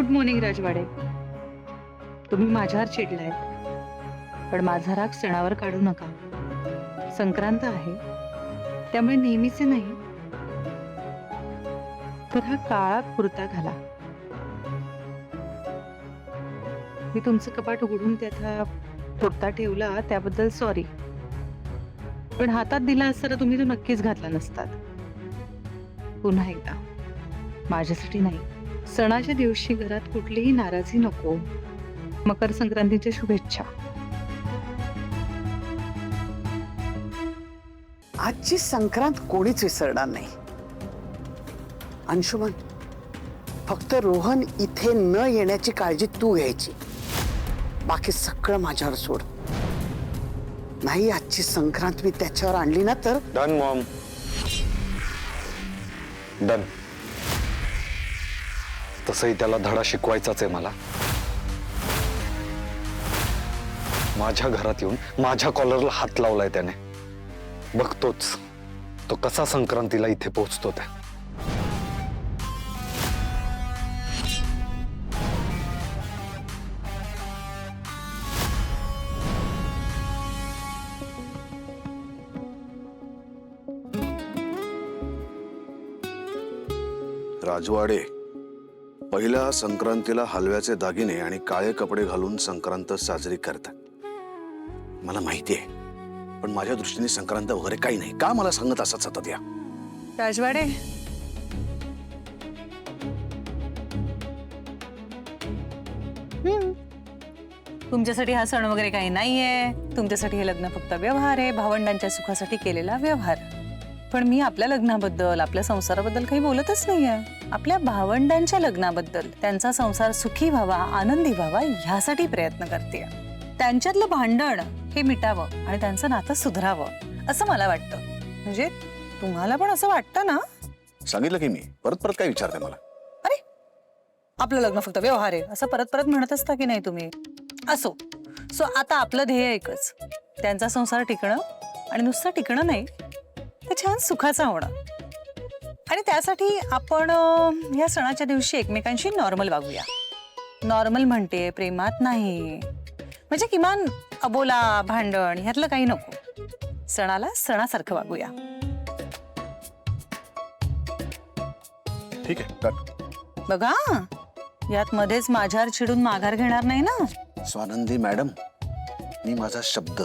Morning राजवाडे. तुम्ही माझ्यावर चिडलाय, पण माझा राग सणावर काढू नका. संक्रांत आहे, त्यामुळे नेहमीचे नाही, तर हा काळा कुर्ता घाला. मी तुमचं कपाट उघडून त्यात हा कुर्ता ठेवला त्याबद्दल सॉरी, पण हातात दिला असता तर तुम्ही तो नक्कीच घातला नसतात. पुन्हा एकदा माझ्यासाठी नाही, सणाच्या दिवशी घरात कुठलीही नाराजी नको. मकर संक्रांतीच्या शुभेच्छा. आजची संक्रांत कोणीच विसरणार नाही. अंशुमन, फक्त रोहन इथे न येण्याची काळजी तू घ्यायची, बाकी सगळं माझ्यावर सोड. नाही आजची संक्रांत मी त्याच्यावर आणली ना तर. Done Maugham, done. तसंही त्याला धडा शिकवायचाच आहे मला. माझ्या घरात येऊन माझ्या कॉलरला हात लावलाय त्याने. बघतोच तो कसा संक्रांतीला इथे पोहोचतो त्या. राजवाडे, पहिल्या संक्रांतीला हलव्याचे दागिने आणि काळे कपडे घालून संक्रांत साजरी करतात. मला माहिती आहे, पण माझ्या दृष्टीने संक्रांत वगैरे काही नाही. का मला सांगत असत सतत या? राजवाडे, तुमच्यासाठी हा सण वगैरे काही नाहीये. तुमच्यासाठी हे लग्न फक्त व्यवहार आहे, भावंडांच्या सुखासाठी केलेला व्यवहार. पण मी आपल्या लग्नाबद्दल, आपल्या संसाराबद्दल काही बोलतच नाहीये. आपल्या भावंडांच्या लग्नाबद्दल, त्यांचा संसार सुखी व्हावा, आनंदी व्हावा ह्यासाठी प्रयत्न करते. त्यांच्यातलं भांडण हे मिटावं आणि त्यांचं नातं सुधारावं असं मला वाटतं. म्हणजे तुम्हाला पण असं वाटतं ना? सांगितलं की मी. परत परत काय विचारते मला? अरे, आपलं लग्न फक्त व्यवहार आहे असं परत परत म्हणत असता की नाही तुम्ही? असो. सो आता आपलं ध्येय एकच, त्यांचा संसार टिकणं, आणि नुसतं टिकणं नाही तर छान सुखाचा होणं. आणि त्यासाठी आपण या सणाच्या दिवशी एकमेकांशी नॉर्मल वागूया. नॉर्मल म्हणते प्रेमात नाही, म्हणजे किमान अबोला भांडण ह्यातलं काही नको. सणाला सणासारखं वागूया. ठीक आहे, डन. बघा, यात मध्येच माझ्यावर चिडून माघार घेणार नाही ना? स्वानंदी मॅडम, मी माझा शब्द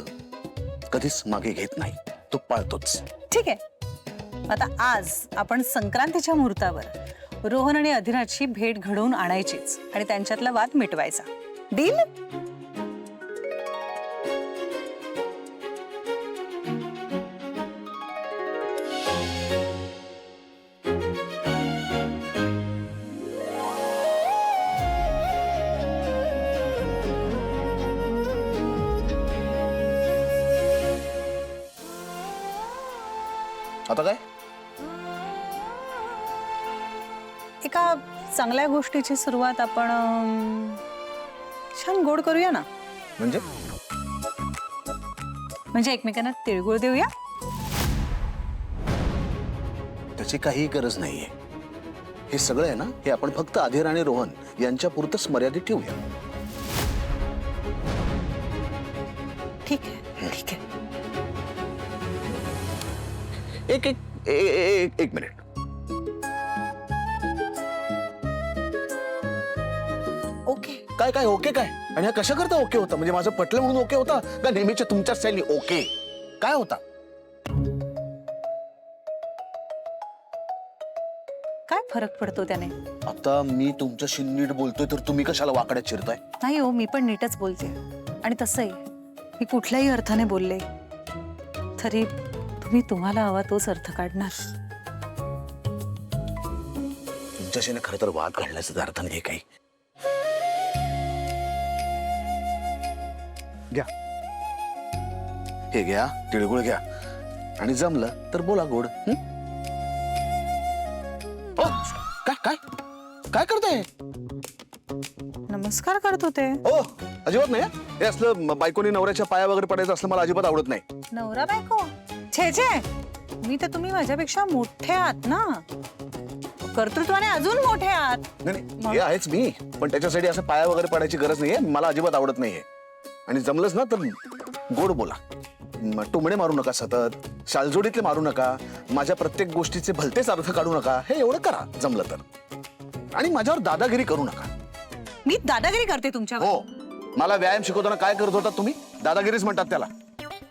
कधीच मागे घेत नाही, तो पाळतोच. ठीक आहे. आता आज आपण संक्रांतीच्या मुहूर्तावर रोहन आणि अधिराजची भेट घडवून आणायचीच आणि त्यांच्यातला वाद मिटवायचा. डील? आता काय? एका चांगल्या गोष्टीची सुरुवात आपण छान गोड करूया ना. म्हणजे एकमेकांना तिळगुळ देऊया. त्याची काही गरज नाहीये. हे सगळं आहे ना, हे आपण फक्त अधीर आणि रोहन यांच्या पुरतच मर्यादित ठेवूया. ठीक आहे, ठीक आहे. एक एक एक एक मिनिट. ओके. काय काय ओके काय? आणि ह्या कशा करता ओके होता? म्हणजे माझं पटलं म्हणून ओके होता का नेहमीच्या तुमच्या स्टाईलनी ओके काय होता? काय फरक पडतो त्याने? आता मी तुमच्याशी नीट बोलतोय तर तुम्ही कशाला वाकड्यात चिरताय? नाही हो, मी पण नीटच बोलते. आणि तसंही मी कुठल्याही अर्थाने बोलले तरी तुम्ही तुम्हाला हवा तोच अर्थ काढणार. तुमच्याशी ना खरं तर वाद घालण्याचा अर्थ नाही काही. घ्या, हे घ्या, तिळगुळ घ्या, आणि जमलं तर बोला गोड. काय काय काय करताय? नमस्कार करत होते. ओ, अजिबात नाही. हे असलं बायकोनी नवऱ्याच्या पाया वगैरे पडायचं असलं मला अजिबात आवडत नाही. नवरा बायको? छे छे, मी तर तुम्ही माझ्यापेक्षा मोठे आहात ना. कर्तृत्वाने अजून मोठे आहात. नाही हे आहेच मी, पण त्याच्यासाठी असं पाया वगैरे पडायची गरज नाहीये. मला अजिबात आवडत नाहीये. आणि जमलंच ना तर गोड बोला. टोमणे मारू नका सतत, शालजोडीतले मारू नका, माझ्या प्रत्येक गोष्टीचे भलतेच अर्थ काढू नका. हे एवढं करा जमलं तर. आणि माझ्यावर दादागिरी करू नका. मी दादागिरी करते तुमच्यावर? हो, मला व्यायाम शिकवताना काय करत होता तुम्ही? दादागिरीच म्हणतात त्याला.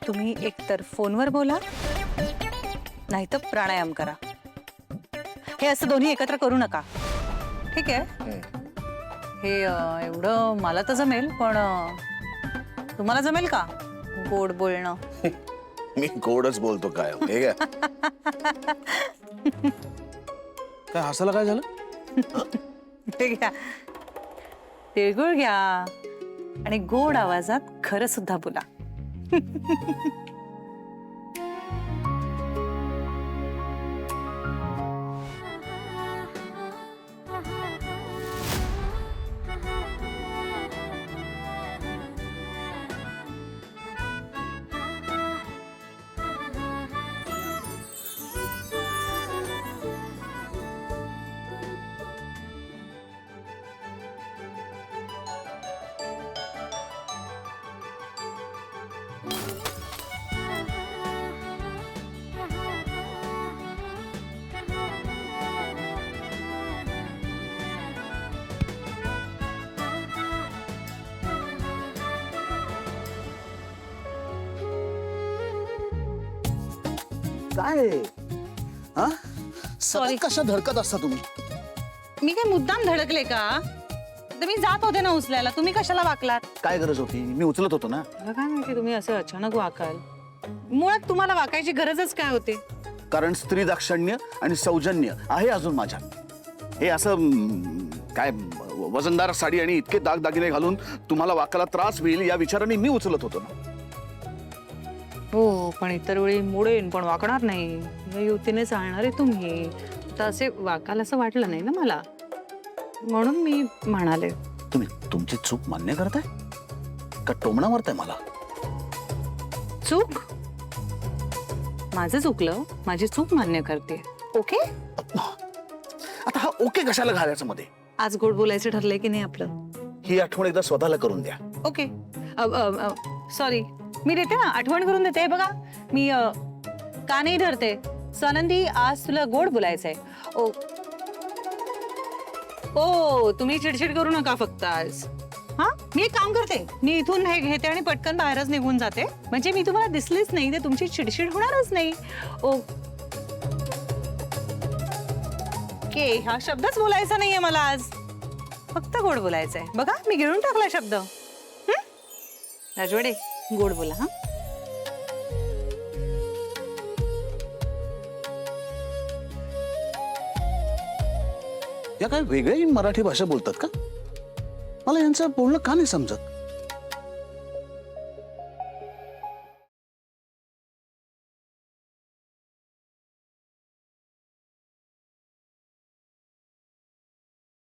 तुम्ही एकतर फोनवर बोला नाही तर प्राणायाम करा. हे असं दोन्ही एकत्र करू नका, ठीक आहे? हे एवढं मला तर जमेल, पण तुम्हाला जमेल का गोड बोलणं? मी गोडच बोलतो काय. हे घ्या. काय हसायला काय झालं? ते घ्या, तिळगुळ घ्या आणि गोड आवाजात खरं सुद्धा बोला. काय हा? Sorry. सतत कशा धडकत असता तुम्ही? मी काय मुद्दाम धडकले का? तर मी जात होते ना उचलायला, तुम्ही कशाला वाकलात? काय गरज होती? मी उचलत होतो ना. मला काय माहिती तुम्ही असं अचानक वाकाल. मुळात तुम्हाला वाकायची गरजच काय होती? कारण स्त्री दाक्षिण्य आणि सौजन्य आहे अजून माझ्यात. हे असं काय वजनदार साडी आणि इतके दागदागिने घालून तुम्हाला वाकायला त्रास होईल या विचाराने मी उचलत होतो ना. हो, पण इतर वेळी मोडेन पण वाकणार नाही या युवतीने चालणारे तुम्ही. तर असे वाकाल असं वाटलं नाही ना मला, म्हणून मी म्हणाले. तुम्ही तुमची चूक मान्य करताय का टोमणा मारताय मला? चूक? माझं चुकलं, माझी चूक मान्य करते. ओके? आता हा ओके कशाला घालायचं मध्ये? आज गोड बोलायचं ठरलंय की नाही आपलं? ही आठवण एकदा स्वतःला करून द्या. ओके. सॉरी, मी देते ना, आठवण करून देते. बघा मी का नाही धरते. स्वानंदी, आज तुला गोड बोलायचंय. ओ ओ, तुम्ही चिडचिड करू नका फक्त आज. हा, मी एक काम करते, मी इथून हे घेते आणि पटकन बाहेरच निघून जाते. म्हणजे मी तुम्हाला दिसलीच नाही तर तुमची चिडचिड होणारच नाही. ओके, हा शब्दच बोलायचा नाहीये मला आज, फक्त गोड बोलायचंय. बघा मी गिळून टाकला शब्द. राजवाडे, गोड बोला. हा, या काय वेगळी मराठी भाषा बोलतात का? मला यांचं बोलणं का नाही समजत?